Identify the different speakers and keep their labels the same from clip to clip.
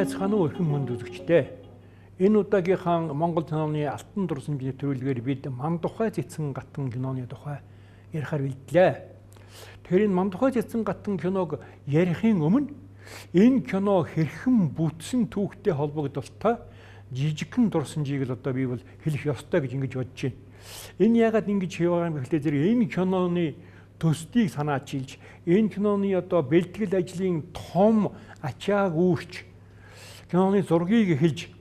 Speaker 1: байцгаана уу эрхэм хүнд үзэгчдээ. Энэ удаагийнхаа Монгол киноны алтан дурсамжны нэвтрүүлгээр бид Мандухай цэцэн гатан киноны тухай ярихаар бэлдлээ. Тэгэхээр энэ Мандухай цэцэн гатан киног ярихын өмнө энэ кино хэрхэн бүтсэн түүхтэй холбогдолтой жижигхэн дурсамжийг л одоо би бол хэлэх ёстой гэж ингэж бодож байна. Энэ яагаад ингэж яваа юм бэ гэхлээр зэрэг энэ киноны төсдийг санаачилж, энэ киноны одоо бэлтгэл ажлын том ачааг үүрч, киноны зургийг хэлж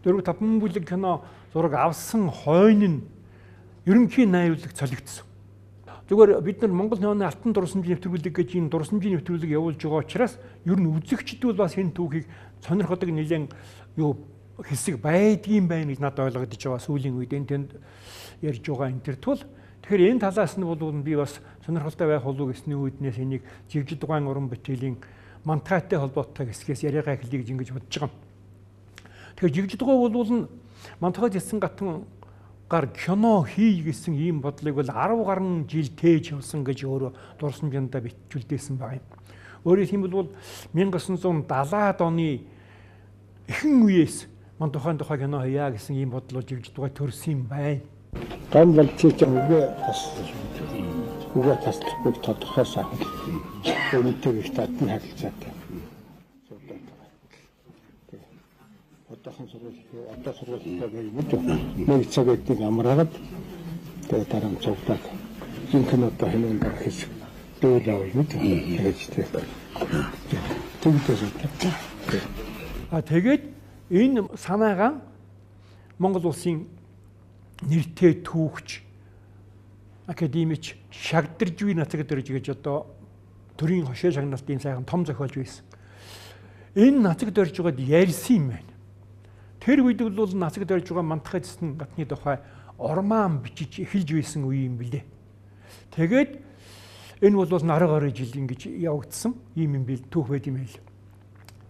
Speaker 1: 4-5 бүлэг кино зураг авсан хойно нь ерөнхий найруулагт солигдсон. Зүгээр бид нар Монгол киноны алтан дурсамжийн нэвтрүүлэг гэж энэ дурсамжийн нэвтрүүлэг явуулж байгаа учраас ер нь үзэгчд бол бас энэ түүхийг сонирхдаг нэлээд хэсэг байдгийн байна гэж надад ойлгогдож байгаа сүүлийн үед энэ тэнд ярьж байгаа энэ төр тул тэгэхээр энэ талаас нь бол би бас сонирхолтой байх болов гэсний үүднээс энийг жигжид дугаан уран бүтээлийн Мандухайтай холбоотой хэсгээс яриагаа эхлэе гэж ингэж бодож байгаа. Тэгэхээр жигжид дугаа бол Мандухай цэцэн гатан гар кино хий гэсэн ийм бодлыг бол 10 гаруй жил тээж явсан гэж өөрөө дурсамжиндаа бичүүлдээсэн байна. Өөрөөр хэлбэл 1970-аад оны ихэнх үеэс Мандухайн тухай кино хийя гэсэн ийм бодол жигжид дугаа төрсөн юм байна.
Speaker 2: Ган болчихж үгээ таслахгүй тодорхой сайн. Өнөдөө их татны харилцаатай. Одоохон сургууль нэг цагт нэг амраад тэгээ дараа нь цогтаад энэ киното хинэн гарах дээл авах юм тэгэж
Speaker 1: тэгээд энэ санаагаа Монгол улсын нэртэй түүхч академич Шагдаржгүй нацаг дөрж гэж одоо төрийн хошоо шагналтын сайхан том зохиолж байсан. Энэ нацаг дөрж байгаад ярьсан юм байна. Тэр үед бол нацаг дөрж байгаа Мандухай цэцэн гатны тухай ормаан бичиж эхэлж байсан үе юм билээ. Тэгээд энэ бол 80 жил ингэж явагдсан юм бил түүх байд юм байл.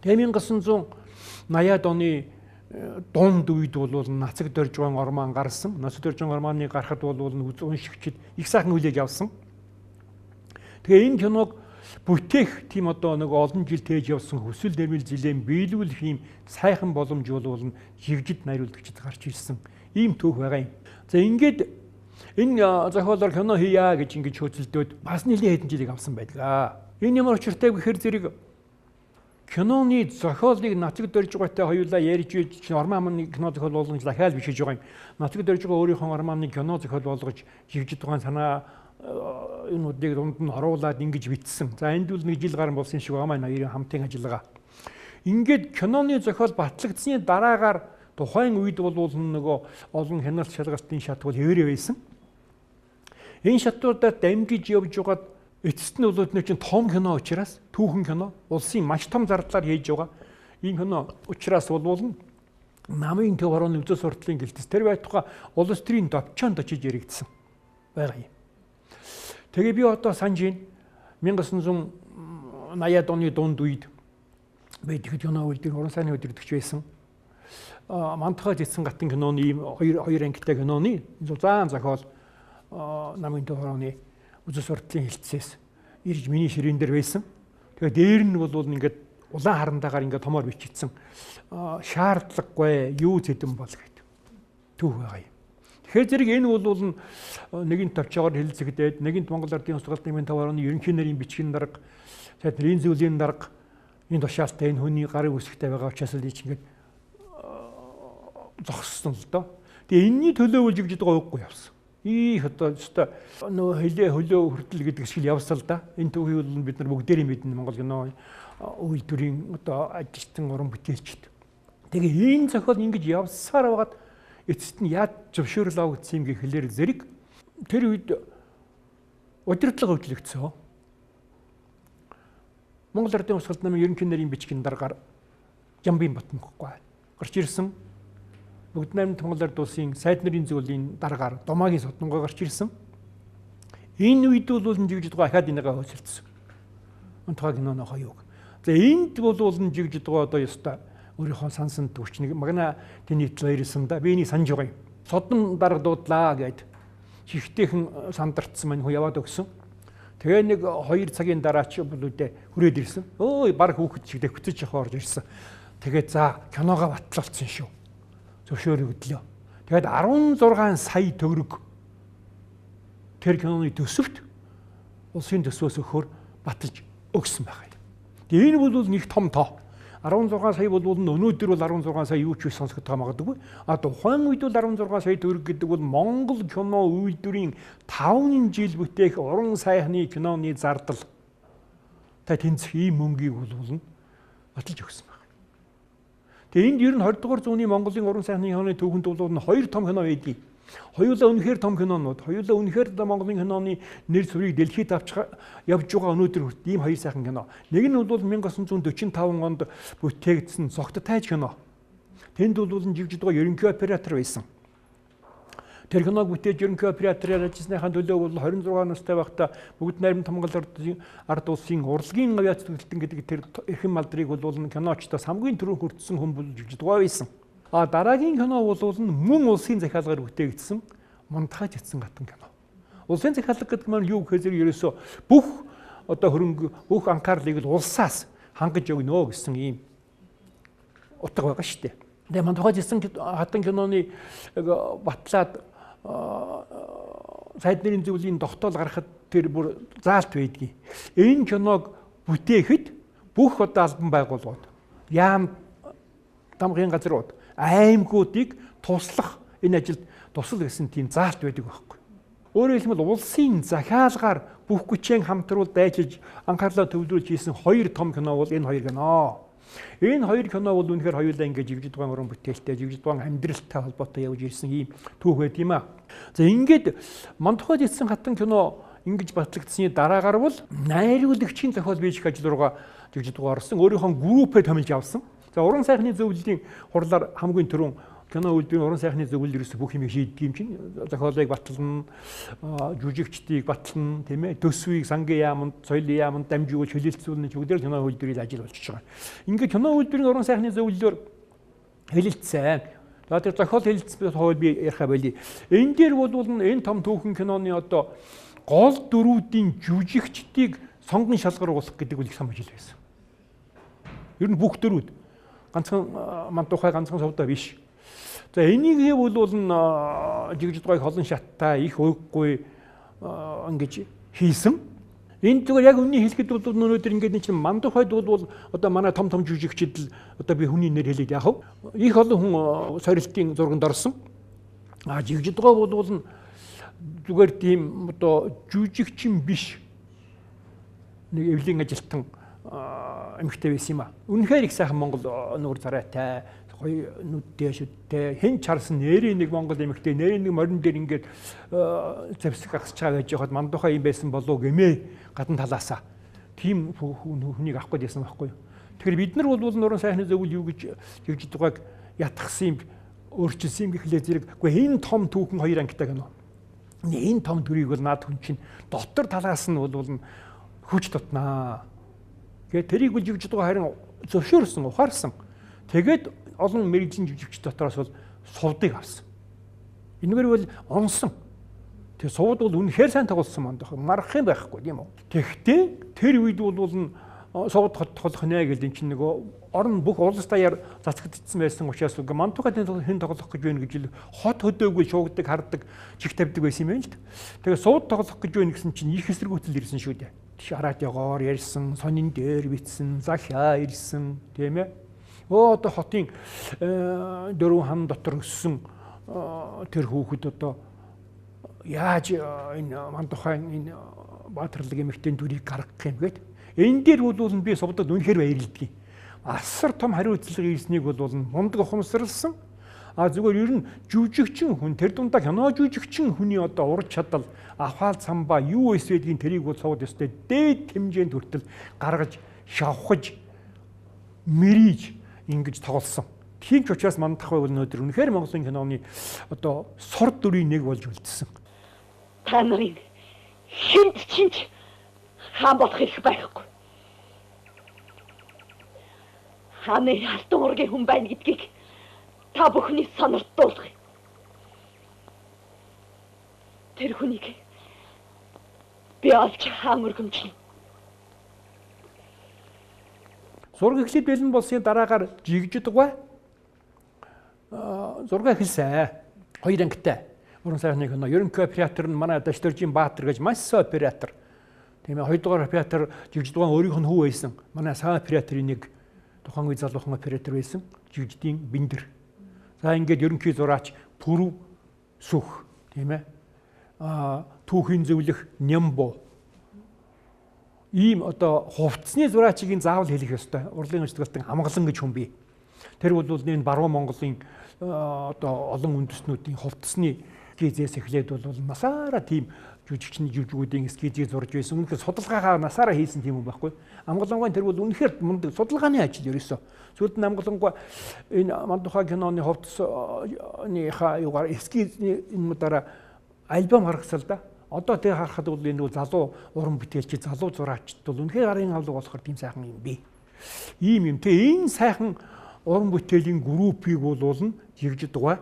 Speaker 1: Тэгээ 1980-ад оны дунд үед бол нацаг дөрж байгаа ормаан гарсан. Нацаг дөрж байгаа ормааны гарахад бол уншигчид их сайхан хүлээж авсан. Тэгээ энэ киног бүтээх тийм одоо нэг олон жил тээж явсан хүсэл нэрмэл зилээн биелүүлэх ийм сайхан боломж бол жигжид найруулагчид гарч ирсэн ийм түүх байгаа юм. За ингээд энэ зохиолоор кино хийя гэж ингэж хөөцөлдөөд бас нэлийн хэдэн жилиг авсан байдаг. Энэ ямар учиртай гэхээр зэрэг киноны зохиолыг нацаг дөрж байгаатай хоёулаа ярьж үйж ормааны кино зохиол болгож дахиад бичиж байгаа юм. Нацаг дөрж байгаа өөрийнхөө ормааны кино зохиол болгож жигжид байгаа санаа энүүдийг дунд нь оруулаад ингэж бичсэн. За энд бол нэг жил гарсан болсон шиг байгаа маань хоёрын хамтын ажиллагаа. Ингээд киноны зохиол батлагдсны дараагаар тухайн үед бол нөгөө олон хяналт шалгалтын шатвал хэвээрээ байсан. Энэ шатвуудаар дамжиж явж байгаад эцэст нь бол нэг чинь том кино учраас түүхэн кино улсын маш том зардлаар хийж байгаа. Энэ кино учраас бол намын төв хорооны үзэл сурталын гэлтэс тэр байтугай улс төрийн төвчөнд очиж яригдсан байгаа юм. Тэгээ би одоо санаж байна 1980-ад оны дунд үед байдаг кино үйлдвэр уран сайхны өдөртөгч байсан. Мандухай цэцэн гатан киноны ийм хоёр ангитай киноны зузаан зохиол намын төв хорооны үзэл сурталын хэлтсээс ирж миний ширээн дээр байсан. Тэгээ дээр нь бол ингээд улаан харандаагаар ингээд томоор бичигдсэн шаардлагагүй юу зэдэн бол гэдэг түүх байгаа юм. Тэгэхээр зэрэг энэ бол нэгэн төвчөөр хэлэлцэгдээд нэгэнт Монгол Ардын Усгалт нэмийн төв хорооны ерөнхий нарийн бичгийн дарга сайд нарийн зүйлийн дарга энэ тушаалтай энэ хүний гарын үсгтэй байгаа учраас л ингэж зогссон л доо. Тэгээ энэний төлөө үл жигжид байгаа үгүй явсан. Их одоо нөө хөлөө хүртэл гэдэг шиг явсал да. Энэ түүхийг бол бид нар бүгдээрээ мэднэ Монгол кино үйлдвэрийн одоо ажилтан уран бүтээлчд. Тэгээ энэ зохиол ингэж явсаар байгаад эцэст нь яаж зөвшөөрлөө гэсэн юм гэхлээр зэрэг тэр үед удирдлага хөдлөгдсөн. Монгол Ардын Усгалт намын ерөнхий нарийн бичгийн даргаар Жамбын Батмаггүй гарч ирсэн. Бүгд найрамд Монгол Ард улсын сайд нарийн зөвлөлийн дараагаар Домаагийн Содонгой гарч ирсэн. Энэ үед бол жигжид дугаа ахаад энэгээ хөөцөлдсөн. Мандухай киноны хоёуг. За энд бол жигжид дугаа одоо ёстой өөрийнхөө сансан төвч нэг магна тэний хоёрсан да. Би энийг санаж байгаа юм. Содон дарга дуудлаа гэд чихтэйхэн сандарцсан мань хөө яваад өгсөн. Тэгээ нэг 2 цагийн дараа ч бол үдэ хүрээд ирсэн. Өө баг хүүхэд шиг дэвхцэж явах орж ирсэн. Тэгээд за киногоо батлуулсан шүү. Зөвшөөрөгдлөө. Тэгээд 16 сая төгрөг тэр киноны төсөвт улсын төсвөөс өгөхөөр баталж өгсөн байгаа юм. Тэгээд энэ бол нэг том тоо. 16 сая бол өнөөдөр бол 16 сая юу ч биш сонсогдох магадгүй. А тухайн үед бол 16 сая төгрөг гэдэг бол Монгол кино үйлдвэрийн 5 жил бүтээх уран сайхны киноны зардал. Та тэнцэх ийм мөнгийг бол баталж өгсөн байна. Тэгээ энд ер нь 20 дугаар зууны Монголын уран сайхны киноны төвхөнд бол хоёр том кино байдгийг. Хоёулаа үнэхээр том кинонууд, хоёулаа үнэхээр Монголын киноны нэр сүрийг дэлхийд явж байгаа өнөөдөр хүртэл ийм хоёр сайхан кино. Нэг нь бол 1945 онд бүтээгдсэн Цогттайж кино. Тэнд бол живжиж байгаа ерөнхий оператор байсан. Тэр киног бүтээж ерөнхий оператораар ажилласныхаа төлөө бол 26 настай байхдаа бүгд найрамд Монгол ард улсын урлагийн авиац төлөлтөн гэдэг тэр эрхэм малдрыг бол киночдоос хамгийн түрүүн хүртсэн хүн бол живжиж байгаа байсан. А дараагийн кино бол мөн улсын захиалгаар бүтээгдсэн Мандухай цэцэн хатан кино. Улсын захиалга гэдэг нь юу гэхээр ерөөсөө бүх одоо хөрөнгө бүх анхаарлыг л улсаас хангаж өгнө гэсэн ийм утга байгаа шүү дээ. Тэгээ Мандухай цэцэн хатан киноны батлаад сайд нэрийн зөвлөлийн тогтоол гаргахад тэр бүр заалт байдгийг. Энэ киног бүтээхэд бүх одоо албан байгууллагууд яам дамгын газрууд аймагуудыг туслах энэ ажилд тусал гэсэн тийм заалт байдаг байхгүй. Өөрөөр хэлбэл улсын захиалгаар бүх хүчээр хамтруулж дайчилж анхаарлаа төвлөрүүлж хийсэн хоёр том кино бол энэ хоёр кино. Энэ хоёр кино бол үнэхээр хоёулаа ингэж живжиж байгаа уран бүтээлтэй, живжиж байгаа амьдралтай холбоотой явж ирсэн ийм түүх байт юм аа. За ингээд Мандухай цэцэн хатан кино ингэж батлагдсны дараагаар бол найруулагчийн зохиол биежих ажил руугаа живжиж байгаа орсон. Өөрийнхөө группээ томилж авсан. За уран сайхны зөвлөлийн хурлаар хамгийн түрүүн кино үйлдвэрийн уран сайхны зөвлөл ерөөсө бүх юмыг шийддэг юм чинь. Зохиолыг батлана, жүжигчдийг батлана, тийм ээ. Төсвийг сангийн яамд, соёлын яамд дамжуулж хөлөлцүүлнэ бүгдээр кино үйлдвэрийн ажил болж байгаа. Ингээд кино үйлдвэрийн уран сайхны зөвлөлөөр хэлэлцсэн. За тэр зохиол хэлэлцсэн хойд би ярих байли. Энэ дээр бол энэ том түүхэн киноны одоо гол дөрүүдийн жүжигчдийг сонгон шалгаруулах гэдэг үл их сан ажил байсан. Ер нь бүх дөрүүд ганцхан Мандухай ганцхан сувдаа биш. За энийг бол жигж байгааг холон шаттай их уйггүй ингэж хийсэн. Энэ зүгээр яг үнний хэлэхэд бол өнөөдөр ингээд нэг чинь Мандухайд бол одоо манай том жүжигчид л одоо би хүний нэр хэлээд яах вэ? Их олон хүн сорилтын зурганд орсон. А жигж байгаа бол зүгээр тийм одоо жүжигчин биш. Нэг эвлийн ажилтан эмэгтэй байсан юм а. Үнэхээр их сайхан Монгол нүүр царайтай, гоё нүдтэй шүдтэй, хэн чарсан нэрийн нэг Монгол эмэгтэй, нэрийн нэг морин дээр ингээд завсаг гасч байгаа гэж яхад Мандухай юм байсан болов гэмээ гадна талаасаа. Тийм хүнийг авах гэсэн байхгүй юу. Тэгэхээр бид нар бол нуран сайхны зөвлөл юу гэж живж байгааг ятгсан юм, өөрчилсөн юм гэхлээр зэрэг үгүй энэ том түүхэн хоёр ангитай гэнэ. Энэ том төрийг бол наад хүн чинь дотор талаас нь бол хүч тутнаа. Тэгээд тэрийг бол живж байгаа харин зөвшөөрсөн, ухаарсан. Тэгээд олон мэрэгжлийн жүжигч дотроос бол сувдыг авсан. Энэгээр бол онсон. Тэгээ сувд бол үнэхээр сайн тоглосон Мандухай. Марах юм байхгүй тийм үү. Тэгтээ тэр үед бол сувд тоглох нэ гэдэг энэ чинь нөгөө орон бүх улс даяар цацгдсан байсан учраас Мандухайд хэн тоглох гэж байна гэж хот хөдөөгүй шуугдаг, хардаг, чих тавьдаг байсан юм байна л д. Тэгээ сувд тоглох гэж байна гэсэн чинь их эсэргүүцэл ирсэн шүү дээ. Радиогоор ярьсан, сонин дээр битсэн, захиа ирсэн, тийм ээ. Одоо хотын дөрвөн хан дотор өссөн тэр хүүхэд одоо яаж энэ Мандухай энэ баатарлаг эмэгтэй дүрийг гаргах юм гээд энэ дээр бол би сувдад үнэхээр баярлдаг. Асар том хариуцлага ирснийг бол мундаг ухамсарлсан. А зүгээр ер нь жүжигчин хүн тэр дундаа кино жүжигчин хүний одоо урд чадал авхаал самбаа юу эсвэдгийн тэрийг бол сууд өстэй дээд хэмжээнд хүртэл гаргаж шавхаж мэрийж ингэж тоглосон. Тийм ч учраас Мандухай бол өнөөдөр үнэхээр Монголын киноны одоо сур дүрийн нэг болж үлдсэн.
Speaker 3: Та нарын хинт чинч хаан болох их байхгүй. Хааны алтан ургийн хүн байна гэдгийг та бүхний сониртуулах. Тэр хүнийг би олж хаан өргөмжлөн.
Speaker 1: зураг эхлээд бэлэн болсны дараагаар жигжид дугай зураг эхэлсэн. 2 ангитай. Уран сайхны кино. Ерөнхий оператор нь манай Дашторжийн Баатар гэж маш сайн оператор. Тийм ээ 2 дугаар оператор жигжид дугаан өөрийнх нь хүү байсан. Манай сайн операторын нэг тухайн үе залуухан оператор байсан. Жигжидийн Биндэр. За ингээд ерөнхий зураач Пүрв Сүх, тийм ээ. Түүхийн зөвлөх Нямбо. Ийм одоо хувцсны зураачийг заавал хэлэх ёстой. Урлын ажлын амгалан гэж хүн бий. Тэр бол энэ баруун Монголын одоо олон үндэстнүүдийн хувцсны эскизээс эхлээд бол насаараа тийм жүжигчний жүжигүүдийн эскизийг зурж байсан. Үнэхээр судалгаагаа насаараа хийсэн тийм юм байхгүй. Амгалангуй тэр бол үнэхээр мундаг судалгааны ажил ерөөсөө. Сүүлд нь амгалангуй энэ Мандухай киноны хувцсны юугаар эскизний энэ дараа альбом гаргасан л да. Одоо тэг харахад бол энэ залуу уран бүтээлч, залуу зураачд бол үнэхээр гарын авлага болохоор тийм сайхан юм бий. Ийм юм. Тэгээ энэ сайхан уран бүтээлийн группийг болуулна жигжид дугай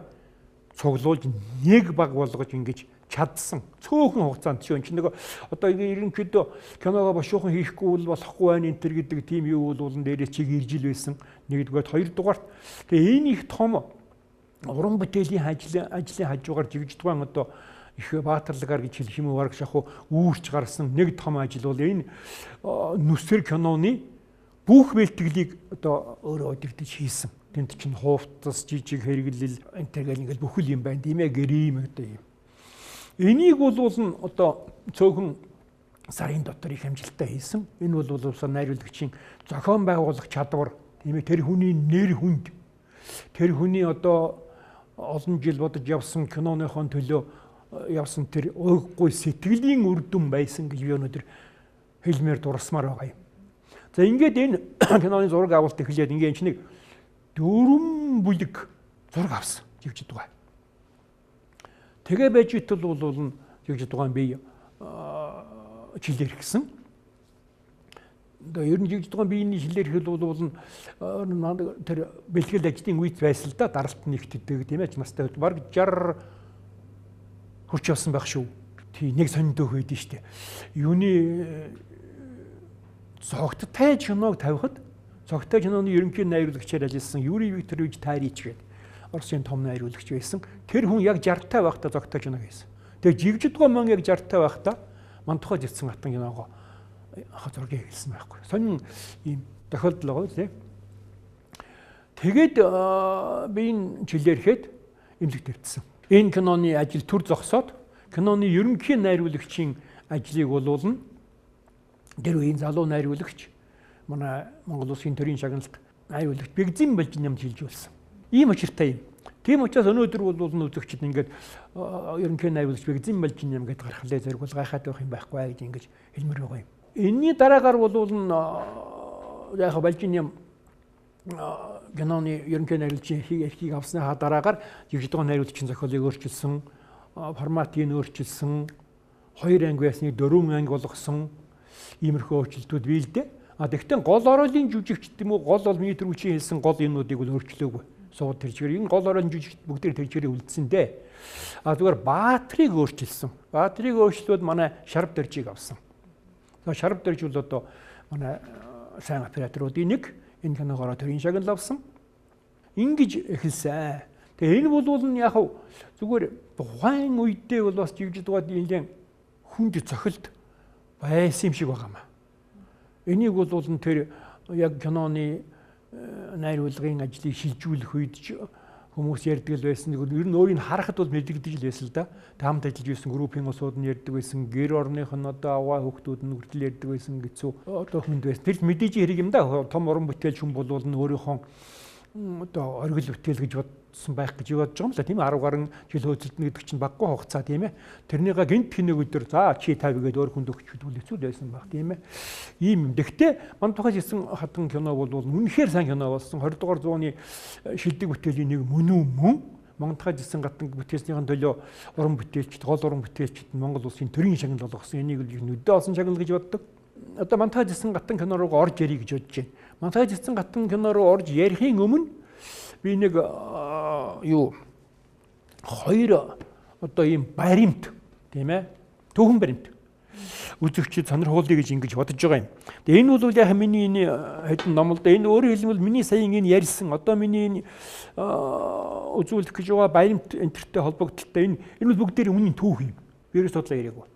Speaker 1: цуглуулж нэг баг болгож ингэж чадсан. Цөөхөн хугацаанд чинь нэг одоо ерөнхийдөө киногоо бошуухан хийхгүй бол болохгүй байна энэ төр гэдэг тийм юу болуулна дээрээ чиг иржил байсан. Нэгдүгээр, хоёрдугаарт тэгээ энэ их том уран бүтээлийн ажлын хажуугаар жигжид дугай одоо их баатарлагаар гэж хэлэх юм уу бараг шахуу үүрч гарсан нэг том ажил бол энэ нүсгэр киноны бүх бэлтгэлийг одоо өөрөө удирдах хийсэн. Тэнд чинь хувцас, жижиг хэрэглэл энтергээл ингээл бүхэл юм байна. Тийм ээ гэрим одоо юм. Энийг бол одоо цөөхөн сарын дотор их амжилттай хийсэн. Энэ бол улсын найруулагчийн зохион байгуулах чадвар. Тийм ээ тэр хүний нэр хүнд. Тэр хүний одоо олон жил бодож явсан киноныхон төлөө явсан тэр уйггүй сэтгэлийн үр дүн байсан гэж би өнөөдөр хэлмээр дурсмаар байгаа юм. За ингээд энэ киноны зураг авалт эхлээд ингээд энэ нэг 4 бүлэг зураг авсан жигжид дугай. Тэгээ байж итл бол жигжид дугай би жилээр гисэн. Тэгээ ер нь жигжид дугай биений жилээр хэл бол тэр бэлтгэл ажлын үйд байсан л да даралт нэгтдэг тийм ээ настай баг 60 хүрч явсан байх шүү. Тий нэг сониндөө хөөд нь штэ. Юуны цогттой киног тавихад цогтой киноны ерөнхий найруулагчаар ажилласан Юрий Викторович Тарич гэдэг Оросын том найруулагч байсан. Тэр хүн яг 60-тай байхдаа цогтой кино хийсэн. Тэгээ жигжид дугай маань яг 60-тай байхдаа Мандухай зэцэн хатан киногоо зургийг хэлсэн байхгүй. Сонин ийм тохиолдол байгаа тийм. Тэгээд би энэ жилээрхэд эмнэлэг тавьчихсан. Энэ киноны ажил төр зогсоод киноны ерөнхий найруулагчийн ажлыг болуулна. Тэр үеийн залуу найруулагч манай Монгол Улсын төрийн шагналт найруулагч Бэгзэн Балжин юмд хэлж болсон. Ийм очиртай юм. Тийм учраас өнөөдөр бол үзэгчид ингээд ерөнхий найруулагч Бэгзэн Балжин юм гэдээ гарахлаа зэрэг бол гайхаад байх юм байхгүй гэж ингэж хэлмээр байгаа юм. Энийний дараагаар бол яг Балжин юм киноны ерөнхий найруулагчийн хийхийг авсныхаа дараагаар жигжид дугай найруулагчийн зохиолыг өөрчилсөн, форматыг өөрчилсөн, 2 анги байсныг 4 анги болгосон иймэрхүү өөрчлөлтүүд бий л дээ. Тэгвэл гол ороолын жүжигчд юм уу гол бол миний түрүүчийн хэлсэн гол юмнуудыг бол өөрчлөөгүй. Сууд тэр чигээр энэ гол ороолын жүжигчд бүгдээр тэр чигээр үлдсэн дээ. Зүгээр Баатрыг өөрчилсөн. Баатрыг өөрчлөөд манай Шарав Доржийг авсан. Шарав Дорж бол одоо манай сайн операторуудын нэг энэ киногоор төрийн шагнал авсан. Ингэж эхэлсэн. Тэгээ энэ бол яг зүгээр тухайн үедээ бол бас жигжид дугайд нэлээд хүнд цохилт байсан юм шиг байгаамаа. Энийг бол тэр яг киноны найруулгын ажлыг шилжүүлэх үед хүмүүс ярьдаг л байсан. Ер нь өөрийг харахад бол мэдэгдэж л байсан л да. Хамт ажиллаж байсан группийн усууд нь ярьдаг байсан. Гэр орных нь одоо аваа хүүхдүүд нь хүртэл ярьдаг байсан гэсэн одоо хүнд байсан. Тэр мэдээж хэрэг юм да. Том уран бүтээлч хүн бол өөрийнхөө одоо оргил бүтээл гэж бодсон байх гэж бодож байгаа юм л да. Тийм 10 гаруй жил хөөцөлдөн гэдэг чинь баггүй хугацаа тийм ээ. Тэрнийга гинт хинэг өдөр за чи тав гээд өөр хүнд өгч хэдүүлээсүү байсан баг тийм ээ. Ийм юм. Гэхдээ Мандухай зэцэн хатан кино бол үнэхээр сайн кино болсон. 20 дугаар зууны шилдэг бүтээлийн нэг мөн Мандухай зэцэн хатан бүтээснийхэн төлөө уран бүтээлчд, гол уран бүтээлчд Монгол улсын төрийн шагнал болгосон. Энийг л нүдэ олсон шагнал гэж боддог. Одоо Мандухай зэцэн хатан кино руу орж ярих гэж бодож байна. Мандухай зэцэн хатан кино руу орж ярихын өмнө би нэг хоёр одоо ийм баримт тийм ээ түүхэн баримт үзэгчид сонирхуулъя гэж ингэж бодож байгаа юм. Тэгээ энэ бол яг миний энэ хэдэн ном л да. Энэ өөрөөр хэлбэл миний саяын энэ ярьсан одоо миний энэ үзүүлэх гэж байгаа баярт энтертэй холбогдолтой энэ бол бүгд дээр үнийн түүх юм. Би ерөөс бодлоо яриаг.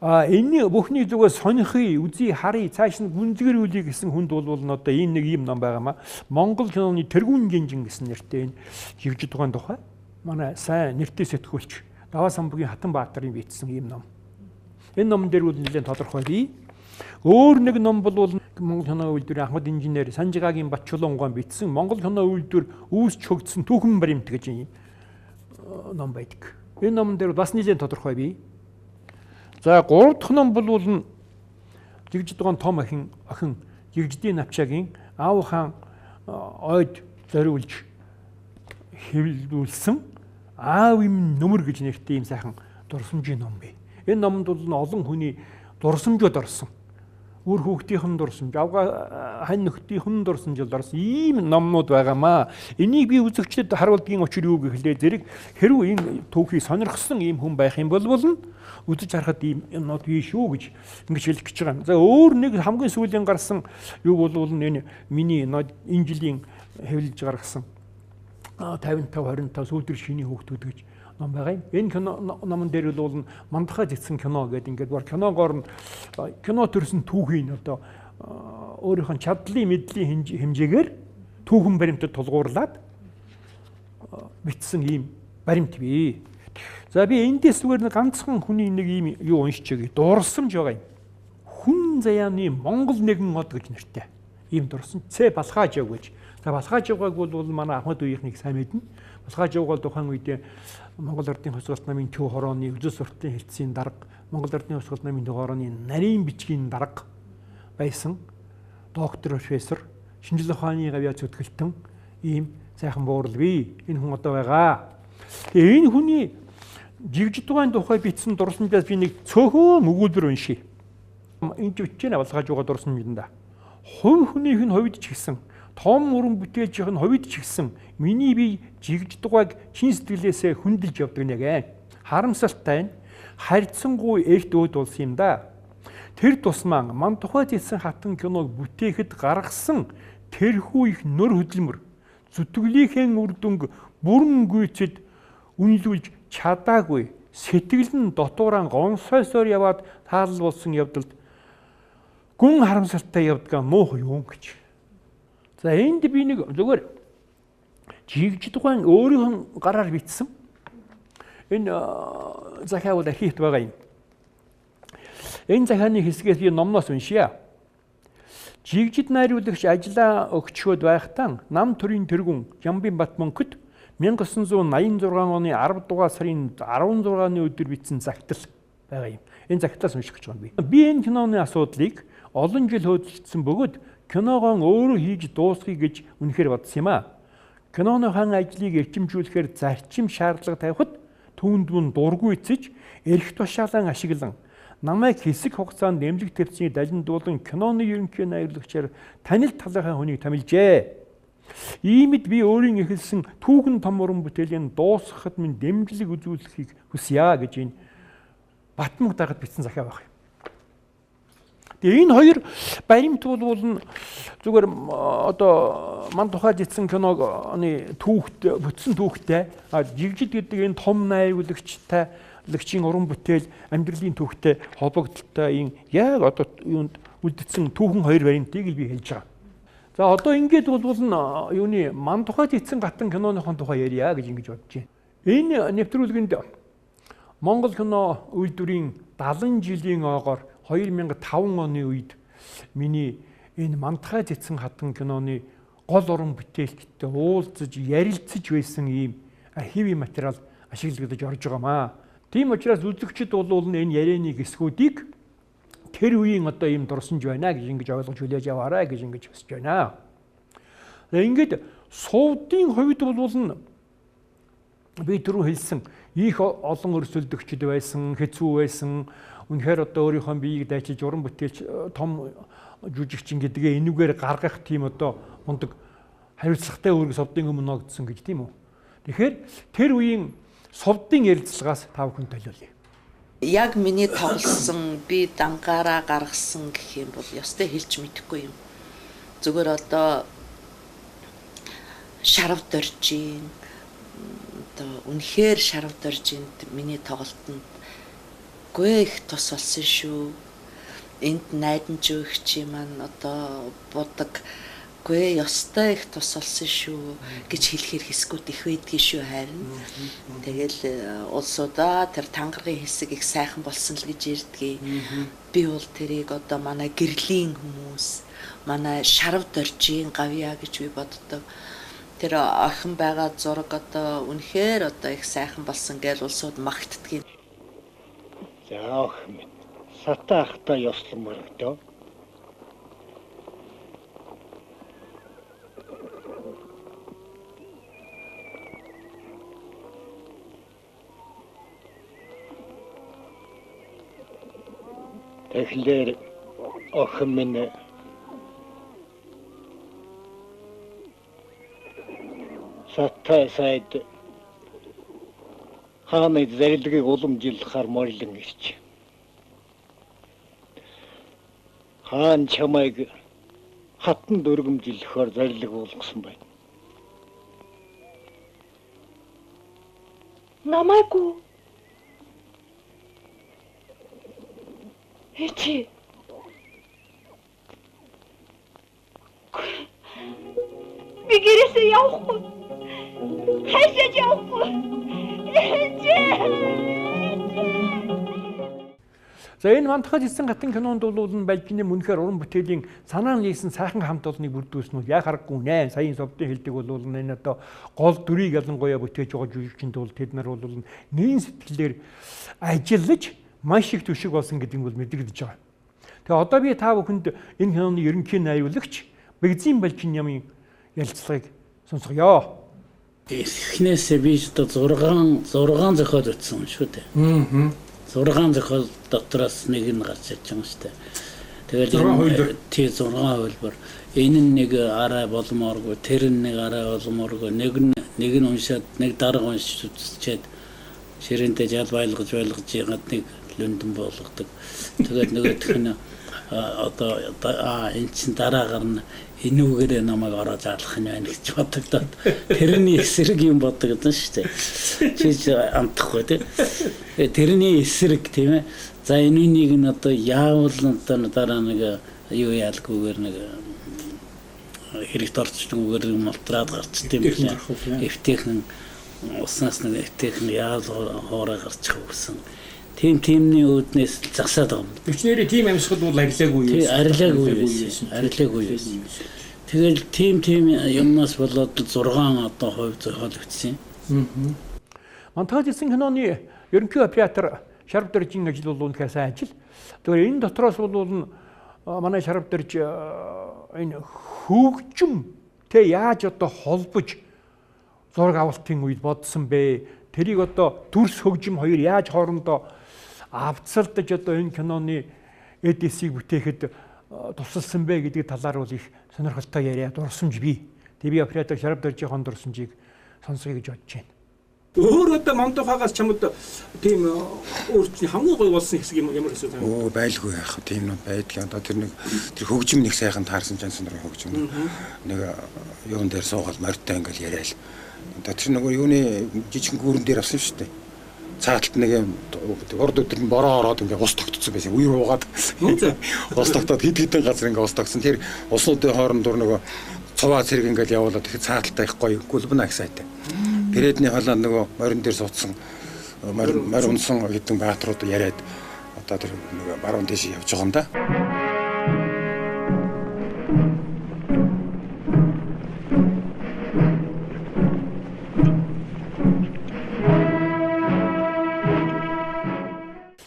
Speaker 1: Энэ бүхний зүгээр сонирхъя, үзье, харъя, цааш нь гүнзгийрүүлье гэсэн хүнд бол одоо энэ нэг юм ном байгаамаа. Монгол киноны тэргүүн гинжин гэсэн нэртэй энэ жигжид тухайн тухай манай сайн нэртэй сэтгүүлч Даваа самбгийн Хатан Баатарын бичсэн ийм ном. Энэ номон дээр бол нэлээд тодорхой бий. Өөр нэг ном бол Монгол кино үйлдвэрийн Ахмад инженер Санжигагийн Батчулангуан бичсэн Монгол кино үйлдвэр үүсч хөгжсөн түүхэн баримт гэж ийм ном байдаг. Энэ номон дээр бас нэлээд тодорхой бий. За 3 дахь ном бол жигжид тухайн том охин жигжидийн навчаагийн аав хаан ойд зориулж хэвлүүлсэн аав им нөмөр гэж нэртэй юм сайхан дурсамжийн ном бий. Энэ номонд бол олон хүний дурсамжууд орсон. Үр хүүхдийн дурсамж, авга хань нөхдийн дурсамжууд орсон ийм номнууд байгаамаа. Энийг би үзэгчдэд харуулдгийн учир юу гэхлээр зэрэг хэрв энэ түүхийг сонирхсан ийм хүн байх юм бол үзэж харахад ийм юмнууд бий шүү гэж ингэж хэлэх гэж байгаа юм. За өөр нэг хамгийн сүүлийн гарсан юу бол энэ миний энэ жилийн хэвлэж гаргасан 55-25 сүүлдэр шиний хүүхдүүд гэж ном байгаа юм. Энэ кино номон дээр бол Мандухай цэцэн кино гэдэг ингээд бар киногоор нь кино төрсөн түүхийн одоо өөрийнх нь чадлын мэдлийн хэмжээгээр түүхэн баримтад тулгуурлаад бичсэн ийм баримт бий. За би эндээс зүгээр нэг ганцхан хүний нэг ийм юу уншиж байгаа. Дурсамж байгаа юм. Хүн заяаны Монгол нэгэн од гэж нэртэй. Ийм дурсан цэ балхаажав гэж. За балхаажавгаг бол манай Ахмад үеийнхнийг сайн мэднэ. Балхаажавгал тухайн үед Монгол Ардын Хувьсгалт намын төв хорооны үзэл сурталын хэлтсийн дарга, Монгол Ардын Хувьсгалт намын төв хорооны нарийн бичгийн дарга байсан доктор профессор, шинжлэх ухааны гавьяа зүтгэлтэн ийм сайхан буурал бий. Энэ хүн одоо байгаа. Тэгээ энэ хүний жигжид тухайн тухай бичсэн дурсамжаас би нэг цөөхөн өгүүлбэр уншия. Энд бичиж байна балхаажавга дурсамжинда. Хувь хүнийх нь хувьд ч гэсэн том уран бүтээлчийнх нь хувьд ч гэсэн миний бие жигж дугааг чин сэтгэлээсээ хүндэлж явдаг нэг. Харамсалтай нь харьцангуй эрт өөд болсон юм да. Тэр тусмаа Мандухай зэлсэн хатан киног бүтээхэд гаргасан тэрхүү их нөр хөдөлмөр зүтгэлийнхээ үр дүнг бүрэн гүйцэд үнэлүүлж чадаагүй сэтгэл нь дотуураа гонсойсоор яваад таалал болсон явдалд гүн харамсалтай явдгаа муухай юм гэж. За энд би нэг зүгээр жигж тухайн өөрийн гараар бичсэн энэ захиавал архивт байгаа юм. Энэ захианы хэсгээс би номноос уншия. Жигжид найруулагч ажиллаа өгчхөд байхдаа нам төрийн тэргүүн Ямбын Батмөнхөд 1986 оны 10 дугаар сарын 16-ны өдөр бичсэн загтал байгаа юм. Энэ загтлаас унших гэж байгаа юм. Би энэ киноны асуудлыг олон жил хөдөлгдсөн бөгөөд киногоо өөрөө хийж дуусгая гэж үнэхээр бодсон юм аа. Киноныхон ажлыг эрчимжүүлэхээр зарчим шаардлага тавихад түүнд нь дургүй эцэж эрх тушаалан ашиглан намайг хэсэг хугацаанд нэмлэг төвчний далиндуулан киноны ерөнхий найруулагчаар танил талынхаа хүнийг томилжээ. Иймд би өөрийн эхэлсэн түүхэн том уран бүтээлийн дуусгахад минь дэмжлэг үзүүлэхийг хүсье гэж энэ Батмөнх дагад бичсэн захиа байх юм. Тэгээ энэ хоёр баримт бол зүгээр одоо Мандухай зэтсэн киноны түүхт бүтсэн түүхтэй жигжид гэдэг энэ том найруулагчтай лагчийн уран бүтээл амьдралын түүхтэй холбогдолтой энэ яг одоо юунд үлдсэн түүхэн хоёр баримтыг л би хэлж байгаа. За одоо ингээд бол юуны Мандухай зэтсэн гатан киноныхон тухай ярья гэж ингэж бодож байна. Энэ нэвтрүүлгэнд Монгол кино үйлдвэрийн 70 жилийн оогоор 2005 оны үед миний энэ Мандухай зэтсэн хатан киноны гол уран бүтээлчтэй уулзаж ярилцаж байсан ийм архивын материал ашиглагдаж орж байгаамаа. Тийм учраас үзэгчид бол энэ ярианы хэсгүүдийг тэр үеийн одоо ийм дурсамж байна гэж ингэж ойлгож хүлээж аваарай гэж ингэж хүсэж байна. Ингээд сувдын хувьд бол би түрүү хэлсэн их олон өрсөлдөгчд байсан, хэцүү байсан. Үнэхээр одоо өөрийнхөө биеийг дайчилж уран бүтээлч том жүжигчин гэдгээ энүүгээр гаргах тийм одоо мундаг хариуцлагатай үүрэг сувдын өмнө ногдсон гэж тийм үү. Тэгэхээр тэр үеийн сувдын ярилцлагаас тав хүн төлөөлье.
Speaker 4: Яг миний тоглосон би дангаараа гаргасан гэх юм бол ёстой хэлж мэдэхгүй юм. Зүгээр одоо шарав доржийн одоо үнэхээр шарав доржинд миний тоглолтод гүй их тус болсон шүү. Энд найданч өгч юм одоо бодог гүй ёстой их тус болсон шүү гэж хэлэхэр хэсгүүд их байдгийн шүү харин. Тэгэл улсуудаа тэр тангаргийн хэсэг их сайхан болсон л гэж ярьдгийг. Би бол тэрийг одоо манай гэрлийн хүмүүс, манай шарав доржийн гавья гэж би боддог. Тэр охин байгаа зураг одоо үнэхээр одоо их сайхан болсон гэж улсууд магтдгийг.
Speaker 2: За охин сатаахта ёслон мөрөгдөө. Тэгэхээр охин минь сатаа сайд хааны зарилгыг уламжлахаар морлон ирч. Хаан чамайг хатан дүргэмжлэхээр зарилэг уулгасан байна.
Speaker 3: Намайгүй. Эчи. Би гэрээсээ явахгүй. Хайшаа явахгүй. Эчи.
Speaker 1: За энэ Мандухай хэлсэн хатан кинонд бол Балжины үнэхээр уран бүтээлийн санаа нийсэн сайхан хамт олныг бүрдүүлсэн нь яг харахгүй нэ. Саяын совдын хэлдэг бол энэ одоо гол дүрийг ялангуяа бүтээж байгаа жүжигчинд бол тэд нар бол нэгэн сэтгэлээр ажиллаж маш их түвшиг болсон гэдэг нь бол мэдэгдэж байгаа. Тэгээ одоо би та бүхэнд энэ киноны ерөнхий найруулагч Бэгзийн Балжинямын ярилцлагыг сонсгоё.
Speaker 5: Эхнээсээ би ч одоо 6 зохиол утсан шүү дээ. 6 зохиол дотроос нэг нь гарч ирж байгаа шүү дээ. Тэгэл тий 6 хөлбөр. Энэ нь нэг арай боломооргүй, тэр нь нэг арай боломооргүй, нэг нь уншаад, нэг дарга уншиж үзчихэд ширэнтэй жал байлгаж ягаад нэг лүндэн болгодог. Тэгээд нөгөөх нь одоо энэ чин дараа гарна энүүгээрээ намайг ороо заалах нь байна гэж бодогдоод тэрний эсрэг юм бодогдсон шүү дээ. Чи амтахгүй тий. Тэрний эсрэг тийм ээ. За энэнийг нь одоо яавал одоо дараа нэг юу яалгүйгээр нэг хэрэгт орчдгүйгээр малтраад гарч тийм ээ. Эвтэйхэн уснаас нэг эвтэйхэн яавал хоороо гарчих гэсэн. Тимний үүднээс засаад байгаа юм.
Speaker 1: Бичнэрийн тим амьсгал бол арилаагүй юу?
Speaker 5: Арилаагүй байсан. Тэгэл тим юмнаас болоод 6 одоо хувь зохиол өгсөн.
Speaker 1: Мандухай хэлсэн киноны ерөнхий оператор Шарав доржийн ажил бол үнэхээр сайн ажил. Тэгэхээр энэ дотроос бол манай Шарав дорж энэ хөгжим тэ яаж одоо холбож зураг авалтын үед бодсон бэ? Тэрийг одоо дүрс хөгжим хоёр яаж хоорондоо авцалдаж одоо энэ киноны эдисийг бүтээхэд тусалсан бэ гэдэг талаар бол их сонирхолтой яриа дурсамж бий. Тэгээ би оператор Шарав доржийн дурсамжийг сонсгоё гэж бодож байна. Өөр одоо Мандухайгаас чамд тийм өөрчлөлт хамгийн гоё болсон хэсэг ямар хэсэг вэ?
Speaker 6: Оо байлгүй яах тийм нь байдгийн одоо тэр хөгжим нэг сайхан таарсан ч сонир хөгжим. Нэг юун дээр суугаад морьтой ингээл яриад. Одоо тэр нөгөө юуны жижигэн гүүрэн дээр авсан шүү дээ. Цааталт нэг юм урд өдөр нь бороо ороод ингээ ус тогтцсон байсан. Үер уугаад ус тогтоод хид хідэн газар ингээ ус тогтсон. Тэр уснуудын хооронд дур нөгөө цуваа цэрэг ингээл явуулаад тэгэхээр цааталтай их гоё гүлбэнэ их сайтай. Передний холоо нөгөө морин дээр суудсан морь унсан хэдэн баатрууд яриад одоо тэр нөгөө баруун тийш явж байгаа юм да.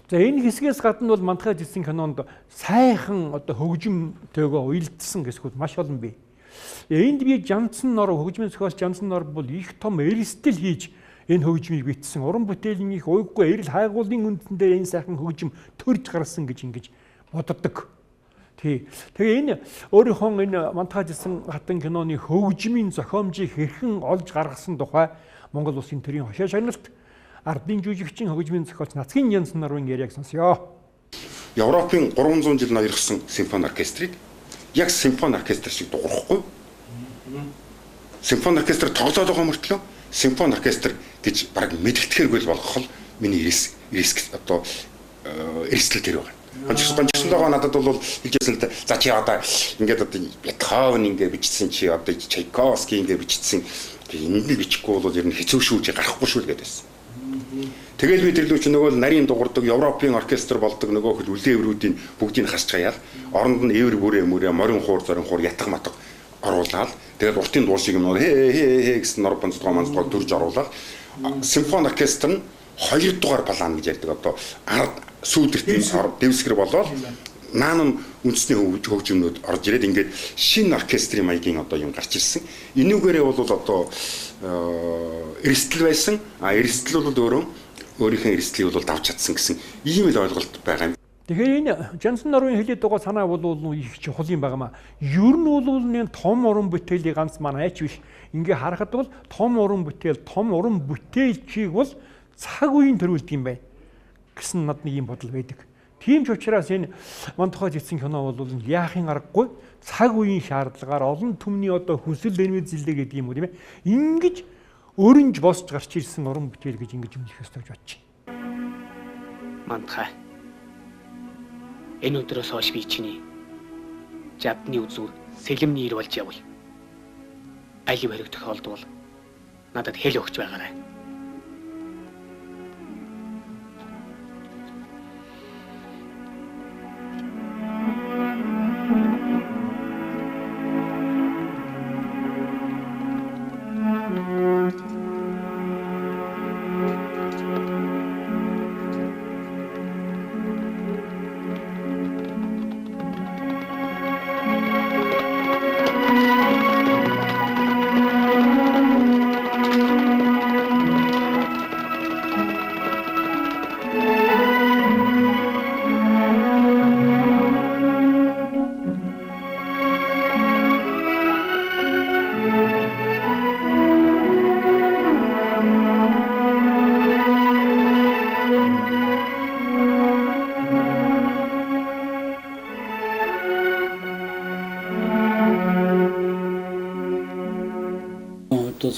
Speaker 1: За энэ хэсгээс гадна бол Мандухай хэлсэн кинонд сайхан одоо хөгжимтэйгөө уялдсан хэсгүүд маш олон бий. Энд би Жанцсан нор хөгжмийн зохиолч Жанцсан нор бол их том эрсдэл хийж энэ хөгжмийг бичсэн. Уран бүтээлийн их уйггүй эрэл хайгуулын үндэндээ энэ сайхан хөгжим төрж гарсан гэж ингэж боддог. Тэгээ энэ өөрийнхөө энэ Мандухай хэлсэн хатан киноны хөгжмийн зохиомжийг хэрхэн олж гаргасан тухай Монгол улсын төрийн хошоо шагналт ардын жүжигчин хөгжмийн зохиолч Нацгийн Янсан нарын яриаг сонсё.
Speaker 7: Европын 300 жил ноёрхсон симфони оркестрийг яг симфони оркестр шиг дуурахгүй. Симфони оркестр тоглоод байгаа мөртлөө симфони оркестр гэж баг мэдгэтгэхэргүй болгох л миний риск одоо эрсдэл тэр байна. Гончсондоо надад бол хэлжсэн л за чи одоо ингээд одоо Бетховен ингээд бичсэн чи одоо Чайковский ингээд бичсэн энд нь бичихгүй бол ер нь хэцүү шүү чи гарахгүй шүү л гэдээсэн. Тэгэл би тэрлүү чи нөгөө нарийн дуурдаг Европын оркестр болдог нөгөө хөл үлээврүүдийн бүгдийг хасчаяал оронд нь эвэр бүрээ мөрөө морин хуур зорин хуур ятг матг оруулаад тэгэл уртын дуул шиг юм хээ гэсэн норбон цогоманс төрж оруулаад симфони оркестр нь 2 дугаар балаан гэж ярьдаг одоо ард сүүдэртийн дэвсгэр болоод наанам үндэсний хөгжмөнүүд орж ирээд ингээд шинэ оркестрийн маягийн одоо юм гарч ирсэн. Энүүгээрээ бол одоо эрсдэл байсан. Эрсдэл бол өөрийнхөө эрсдлийг бол давж чадсан гэсэн ийм л ойлголт байгаа юм.
Speaker 1: Тэгэхээр энэ Жансан нарын хэлээд байгаа санаа бол их чухал юм байгаамаа. Ер нь бол нэг том уран бүтээлийн ганц маань айч биш. Ингээ харахад бол том уран бүтээлчийг бол цаг үеийн төрүүлдэг юм байна гэсэн над нэг юм бодол байдаг. Тийм ч учраас энэ Мандухай зэцэн кино бол яахын аргагүй цаг үеийн шаардлагаар олон түмний одоо хүсэл эрмэлзэлтэй гэдэг юм уу тийм ээ. Ингэж өрнж босч гарч ирсэн уран бүтээл гэж ингэж өмнөх ёстой гэж бодчих.
Speaker 8: Мандухай. Энэ өдрөөс хойш би чиний жадны үзүүр сэлэмний ир болж явъя. Алив хэрэг тохиолдвол надад хэл өгч байгаарай.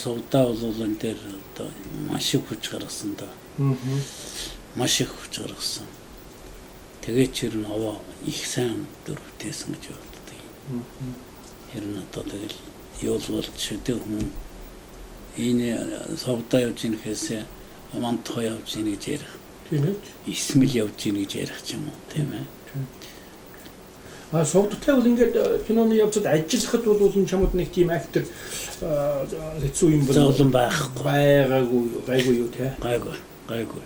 Speaker 5: Сувдаа бол энэ дээр одоо маш их хүч гаргасан да. Маш их хүч гаргасан. Тэгээд ч ер нь аваа их сайн дөрөвтэйсэн гэж боддог. Ер нь одоо тэгэл явуулвал шүдэ хүн энэ сувдаа явж ингээсээ Мандухай явж ийн гэж ярих. Тийм ээ. Исмэл явж ийн гэж ярих ч юм уу, тийм ээ.
Speaker 1: Сувдтай бол ингээд киноны явцад ажиллахад бол чамд нэг тийм актер хэцүү юм бол
Speaker 5: зовлон байхгүй.
Speaker 1: Гайгүй юу те?
Speaker 5: Гайгүй.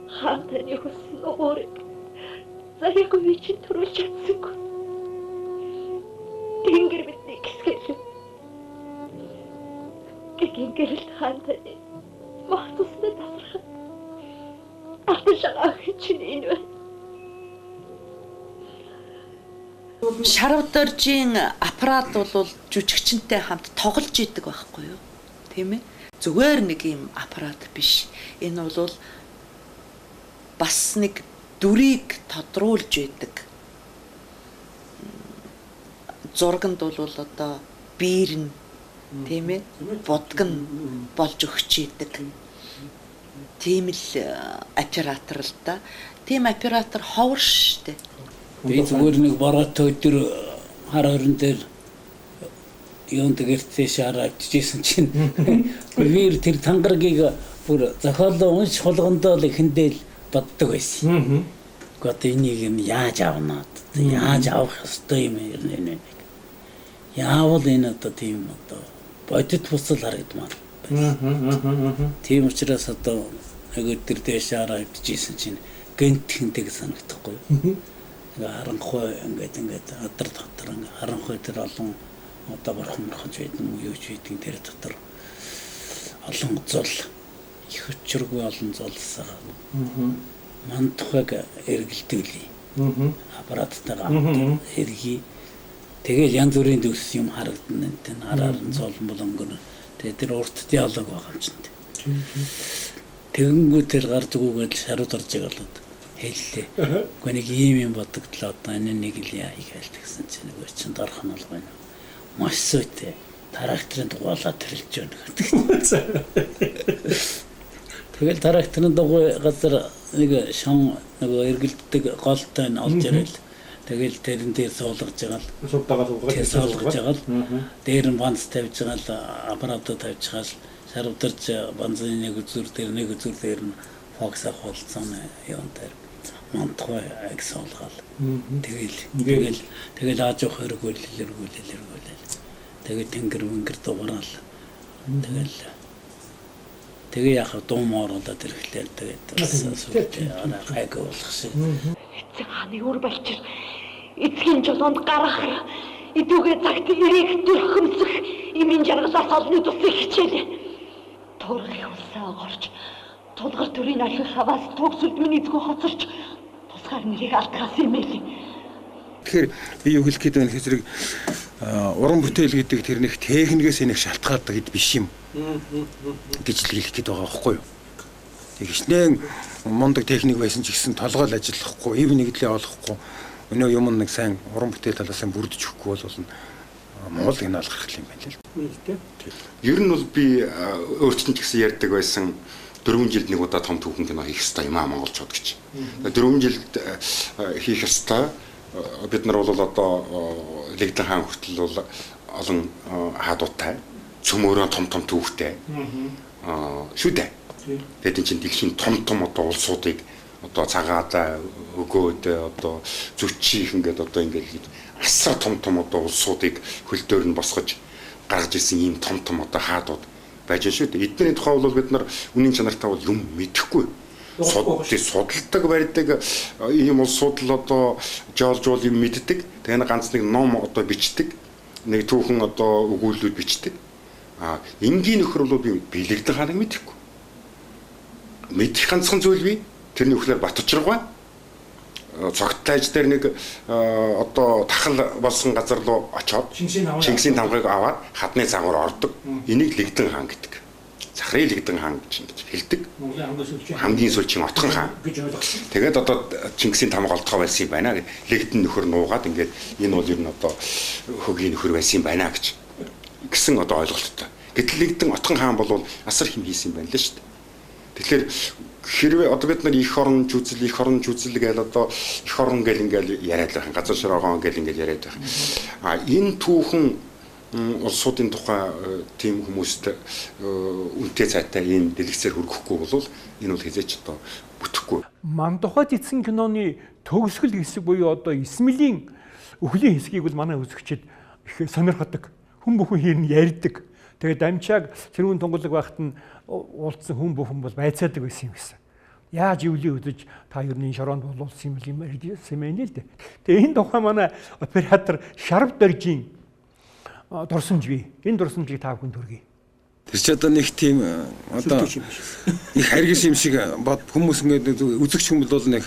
Speaker 3: Хатаны хүссэн өөр зарягүй би чи төрүүлж чадсангүй. Тэнгэр бидний гисгэл. Гэгэл хатаны махтусны тасрах. Ахшаа чинь энэ
Speaker 4: Шарвдоржийн аппарат бол жүжигчэнтэй хамт тоглож идэг байхгүй юу? Тийм ээ. Зүгээр нэг юм аппарат биш. Энэ бол бас нэг дүрийг тодруулж идэг. Зурганд бол одоо биер нь тийм ээ. Будг нь болж өгч идэг. Тийм л оператор л да. Тийм оператор ховор штэ.
Speaker 5: Би зүгээр нэг бараад өдөр хар хорон дээр юун дээрээ шаарагдчихсэн чинь би тэр тангаргийг бүр зохиолоо унш холгондоо л ихэндээ л боддог байсан. Гэхдээ энийг юм яаж авна? Яаж авах ёстой юм бэ? Яавал энэ одоо тийм одоо бодит бусал харагдмаар. Тийм учраас одоо өдөр дээр шаарагдчихсэн чинь гэнтхэнтэй санагдахгүй. Харанхуй ингээд хатар харанхуй тэр олон одоо бурхан байдаг юм юу ч байдаг тэр дотор олон зол их өчргүй олон золсоо. Мандухайг эргэлдүүлээ. Аппараттайгаа эргий. Тэгэл янз бүрийн төс юм харагдана энэ хараар нь зол болонгор. Тэгээ тэр урт диалог байгаа юм чинь. тэгэнгүүтээр гарч өгөөгөл шарууд орж байгаа л хэллээ. Гэхдээ нэг ийм юм бодогдлоо одоо энэ нэг л яа хийгээл гэсэн чинь нөгөө чинь дорх нь бол байна. Маш зүйтэй. Тракторын дугаалаа тэрэлж байна гэдэг. Тэгэл тракторын дугуй газар нэг шон нөгөө эргэлддэг голтой нь олж ирэл. Тэгэл тэрэн дээр суулгаж байгаа л. Суулгаж байгаа л. Дээр нь банц тавьж байгаа л аппаратаа тавьж байгаа л. Шарвдарч банзны нэг үзүр дээр нь фокс авахулсан юм дээр. Мандухай агсуулгаал. Тэгэл ааж явах эргүүлэл. Тэгээд тэнгэр дуурал. Тэгээ яах дуумаар удаад ирэхлээр тэгээд сүлдээ арай гайгүй болох шиг.
Speaker 3: Эцэг хааны үр балчир эцгийн жолоонд гарах идүүгээ цагт ирэх төрхөмсөх имийн жаргалаас олны тусыг хичээлээ. Туурын улсаа горч тулгар төрийн архив хаваас төгсөлд миний эзгүй хоцорч тусгаар нэрийг алдгаас юм ээ.
Speaker 6: Тэгэхээр би юу хэлэх гээд байна гэхээр уран бүтээл гэдэг тэр нэг техникээс энийг шалтгаалдаг гэд биш юм гэж л хэлэх гээд байгаа байхгүй юу. Тэг хичнээн мундаг техник байсан ч гэсэн толгойл ажиллахгүй, ив нэгдлээ олохгүй, өнөө юм нэг сайн уран бүтээл талаас нь бүрдэж өгөхгүй бол Монгол гинал гарах юм байна л.
Speaker 7: Ер нь бол би өөрчлөлт гэсэн ярьдаг байсан 4 жилд нэг удаа том түүхэн кино хийх ёстой юм аа монголчууд гэж. 4 жилд хийх ёстой. Бид нар бол одоо Лэгдэн хаан хүртэл бол олон хаадуутай, цөмөөрөө том түүхтэй. Шүү дээ. Тэгээд энэ чинь дэлхийн том одоо улсуудыг одоо цагаатаа өгөөд одоо зүчих ингээд одоо ингээд асар том одоо улсуудыг хөл дээр нь босгож гаргаж ирсэн ийм том одоо хаадууд байж шүү дээ. Эдний тухай бол бид нар үнийн чанартай бол юм мэдэхгүй. Судалдаг барьдаг ийм улсууд л одоо жол юм мэддэг. Тэгээ ганц нэг ном одоо бичдэг. Нэг түүхэн одоо өгүүлбэр бичдэг. Энгийн нөхөр бол би Лэгдэн хааныг мэдэхгүй. Мэдэх ганцхан зүйл би тэрний өхлөөр Батчаргаа цогтойж дээр нэг одоо тахал болсон газар руу очоод Чингисийн тамгыг аваад хадны загвар ордог. Энийг Лэгдэн хаан гэдэг. Захрын Лэгдэн хаан гэж хэлдэг. Хамгийн сүүлчийн отхон хаан. Тэгээд одоо Чингисийн тамга олдгоо байсан юм байна. Лэгдэн нөхөр нуугаад ингээд энэ бол ер нь одоо хөгийн нөхөр байсан юм байна гэсэн одоо ойлголттой. Гэтэл Лэгдэн отхон хаан бол асар хэм хийсэн юм байна л шүү дээ. Тэгэхээр хэрвээ одоо бид нар их орон жүзэл гээл одоо их орон гэл ингээл яриад байх газар широгоон гэл ингээл яриад байх. Энэ түүхэн улсуудын тухай тийм хүмүүст үнэтэй цайтай ийм дэлгэцээр хүргэхгүй бол энэ бол хязгаарч одоо бүтэхгүй.
Speaker 1: Мандухай цэцэн киноны төгсгөл хэсэг буюу одоо 9 өхлийн хэсгийг бол манай үзэгчид их сонирхдаг. Хүн бүхэн хэрн ярьдаг. Тэгээд дамчааг цэрүүн тунгалаг байхад нь уулзсан хүн бүхэн бол байцаадаг байсан юм гэсэн. Яаж ивлээ өдөж та ер нь шороонд болуулсан юм л л дээ. Тэгээ энэ тухай манай оператор Шарв Доржийн дурсамж бий. Энэ дурсамжийг та бүхэн төргий.
Speaker 6: Тэр чи одоо нэг тийм одоо их харгис юм шиг хүмүүс ингээд үзэгч хүмүүс бол нэг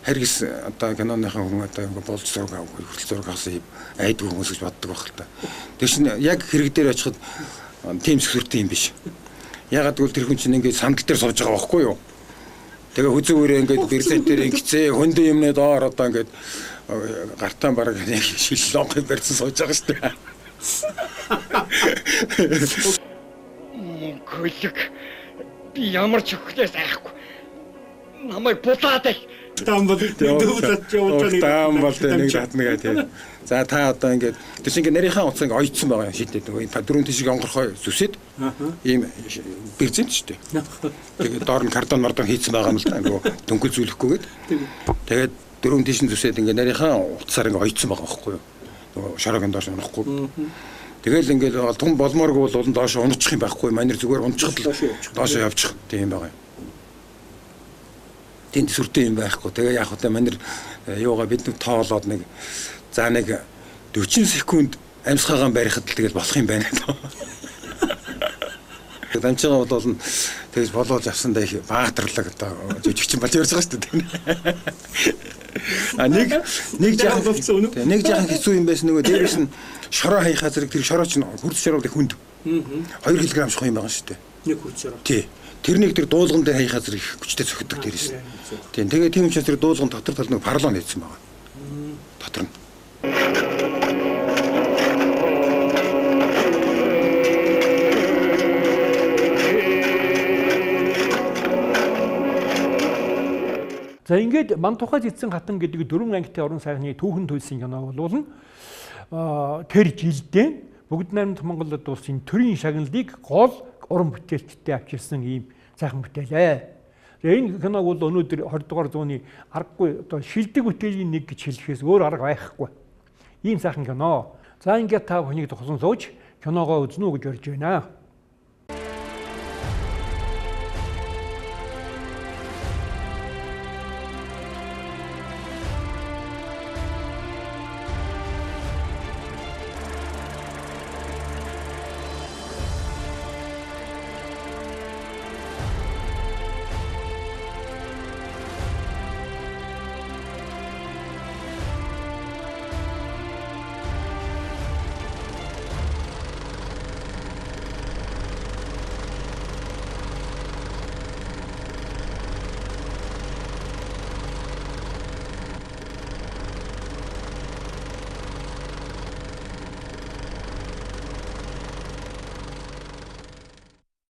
Speaker 6: харгис одоо киноныхаа хүн одоо ингээд болж зураг хүртэл зураг авсан айдгүй хүмүүс гэж боддог байх л та. Тэр чинь яг хэрэг дээр очиход тийм сүртэй юм биш. Ягаад гэвэл тэр хүн чинь ингээд сандал дээр сууж байгаа байхгүй юу? Тэгээ хүзүүрээ ингээд бэрсэт дээр ингэцээ хөндөө юмны доор одоо ингээд гартаа бараг нэг шиллонхыг барьсан сууж байгаа шүү дээ.
Speaker 8: Гөлөг би ямар ч өхлөөс айхгүй. Намайг булаад ай.
Speaker 1: Таам бол дүүрэлж явуулж
Speaker 6: байгаа нэг татнагаа тийм. За та одоо ингээд тэр чинь ингээд нарийнхаа утсаа ингээд ойцсон байгаа шийдээд нөгөө та дөрөв тишиг онгорхой зүсээд ийм бэрзэн шүү дээ. Тэгээд доор нь картон мордон хийцэн байгаа юм л да нөгөө дөнгөл зүйлэхгүйгээд. Тэгээд дөрөв тишин зүсээд ингээд нарийнхаа утсаар ингээд ойцсон байгаа байхгүй юу. Нөгөө шорогийн доош унахгүй. Тэгэл ингээд том болмооргүй бол доош унчих юм байхгүй. Манер зүгээр унчихад л доош явчих тийм байгаа юм. Тэнд сүртэй юм байхгүй. Тэгээ яг хөтэ манер юугаа бид нэг тоолоод нэг за нэг 40 секунд амьсгаагаан барихад л тэгэл болох юм байна. Дамжгаа бол тэгж болоож авсан даа их баатарлаг одоо жижигчин болж ярьж байгаа шүү дээ. Нэг жаахан хэцүү юм байсан нөгөө дээрээс нь шороо хаяхаа зэрэг тэр шороо чинь хурц шороо гэх хүнд 2 кг шох юм байгаа шүү дээ.
Speaker 1: Нэг хурц шороо.
Speaker 6: Тий. тэрнийг тэр дуулган дээр хаяхаас их хүчтэй цохидог дээрээс. Тийм тэгээд тийм учраас тэр дуулган дотор тал нэг парлон хийсэн байгаа. Дотор нь.
Speaker 1: За ингээд Мандухай цэцэн хатан гэдэг 4 ангитай орон сайхны түүхэн төлсөн кино болвол тэр жилдээ бүгд найрамд Монголд улсын төрийн шагналыг гол уран бүтээлчтэй авчирсан ийм сайхан бүтээлээ. Тэгээ энэ киног бол өнөөдөр 20 дугаар зууны аргагүй одоо шилдэг бүтээлийн нэг гэж хэлэхээс өөр арга байхгүй. Ийм сайхан кино. За ингээд та бүхнийг тохсон сууж киногоо үзнэ үү гэж орж байна.